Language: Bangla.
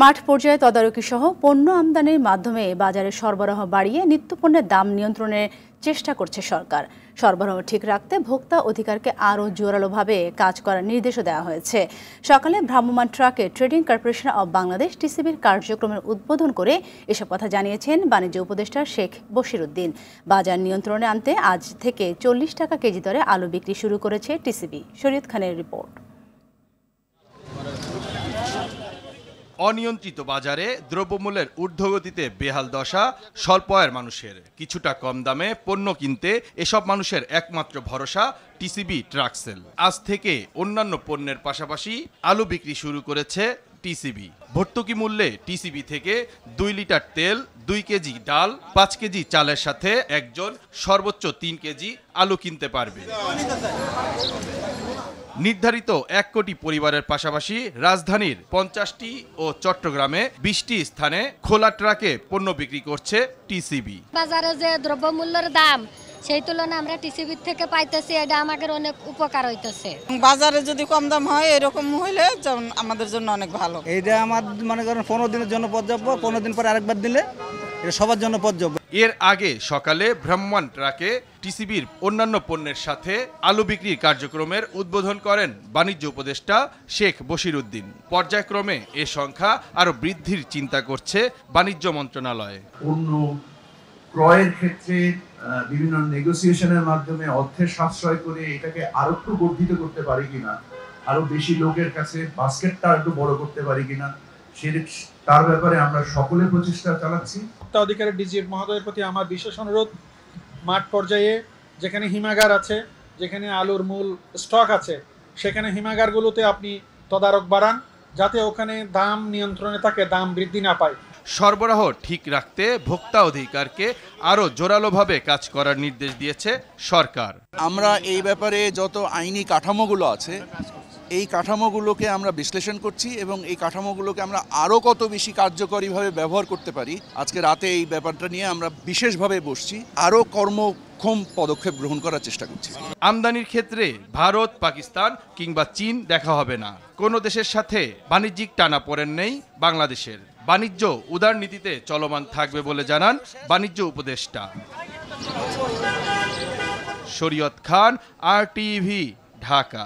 মাঠ পর্যায়ে তদারকি সহ পণ্য আমদানির মাধ্যমে বাজারে সরবরাহ বাড়িয়ে নিত্যপণ্যের দাম নিয়ন্ত্রণের চেষ্টা করছে সরকার। সরবরাহ ঠিক রাখতে ভোক্তা অধিকারকে আরও জোরালোভাবে কাজ করার নির্দেশও দেওয়া হয়েছে। সকালে ভ্রাম্যমাণ ট্রাকে ট্রেডিং কর্পোরেশন অব বাংলাদেশ টিসিবির কার্যক্রমের উদ্বোধন করে এসব কথা জানিয়েছেন বাণিজ্য উপদেষ্টা শেখ বশিরউদ্দিন। বাজার নিয়ন্ত্রণে আনতে আজ থেকে 40 টাকা কেজি দরে আলু বিক্রি শুরু করেছে টিসিবি। শরীয়ত খানের রিপোর্ট। অনিয়ন্ত্রিত বাজারে দ্রব্যমূল্যের ঊর্ধ্বগতিতে বেহাল দশা স্বল্প আয়ের মানুষের। কিছুটা কম দামে পণ্য কিনতে এসব মানুষের একমাত্র ভরসা টিসিবি ট্রাকসেল। আজ থেকে অন্যান্য পণ্যের পাশাপাশি আলু বিক্রি শুরু করেছে টিসিবি। ভর্তুকি মূল্যে টিসিবি থেকে 2 লিটার তেল, 2 কেজি ডাল, 5 কেজি চালের সাথে একজন সর্বোচ্চ 3 কেজি আলু কিনতে পারবে। নির্ধারিত 1 কোটি পরিবারের পাশাপাশি রাজধানীর 50টি ও চট্টগ্রামে 20টি স্থানে খোলা ট্রাকে পণ্য বিক্রি করছে টিসিবি। বাজারে যে দ্রব্যমূল্যের দাম সেই তুলনায় আমরা টিসিবি থেকে পাইতেছি, এটা আমাদের অনেক উপকার হইতেছে। বাজারে যদি কম দাম হয় এরকম হইলে আমাদের জন্য অনেক ভালো। এইটা আমার মনে করেন 15 দিনের জন্য পর্যাপ্ত, 15 দিন পরে আরেকবার দিলে এটা সবার জন্য পর্যাপ্ত। এর আগে সকালে ভ্রাম্যমাণ ট্রাকে টিসিবির অন্যান্য পণ্যের সাথে আলু বিক্রির কার্যক্রমের উদ্বোধন করেন বাণিজ্য উপদেষ্টা শেখ বশিরউদ্দিন। পর্যায়ক্রমে এ সংখ্যা আরো বৃদ্ধির চিন্তা করছে বাণিজ্য মন্ত্রণালয়। পণ্য ক্রয়ের ক্ষেত্রে বিভিন্ন নেগোসিয়েশনের মাধ্যমে অর্থের সাশ্রয় করে এটাকে আরো একটু বর্ধিত করতে পারি কিনা, আরো বেশি লোকের কাছে বাস্কেটটা একটু বড় করতে পারি কিনা, তার ব্যাপারে আমরা সকলে প্রচেষ্টা চালাচ্ছি। ভোক্তা অধিকারের ডিজি মহোদয়ের প্রতি আমার বিশেষ অনুরোধ, মাঠ পর্যায়ে যেখানে হিমাগার আছে, যেখানে আলুর মূল স্টক আছে, সেখানে হিমাগারগুলোতে আপনি তদারক বাড়ান, যাতে ওখানে দাম নিয়ন্ত্রণে থাকে, দাম বৃদ্ধি না পায়। সরবরাহ ঠিক রাখতে ভোক্তা অধিকারকে আরও জোরালোভাবে কাজ করার নির্দেশ দিয়েছে সরকার। আমরা এই ব্যাপারে যত আইনি কাঠামোগুলো আছে এই কাঠামোগুলোকে আমরা বিশ্লেষণ করছি এবং এই কাঠামোগুলোকে আমরা আরও কত বেশি কার্যকরীভাবে ব্যবহার করতে পারি। আজকে রাতে এই ব্যাপারটা নিয়ে আমরা বিশেষভাবে বসছি, আরও কর্মক্ষম পদক্ষেপ গ্রহণ করার চেষ্টা করছি। আমদানির ক্ষেত্রে ভারত, পাকিস্তান কিংবা চীন দেখা হবে না। কোনো দেশের সাথে বাণিজ্যিক টানাপোড়েন নেই বাংলাদেশের। বাণিজ্য উদারনীতিতে চলমান থাকবে বলে জানান বাণিজ্য উপদেষ্টা। শরীয়ত খান, RTV, ঢাকা।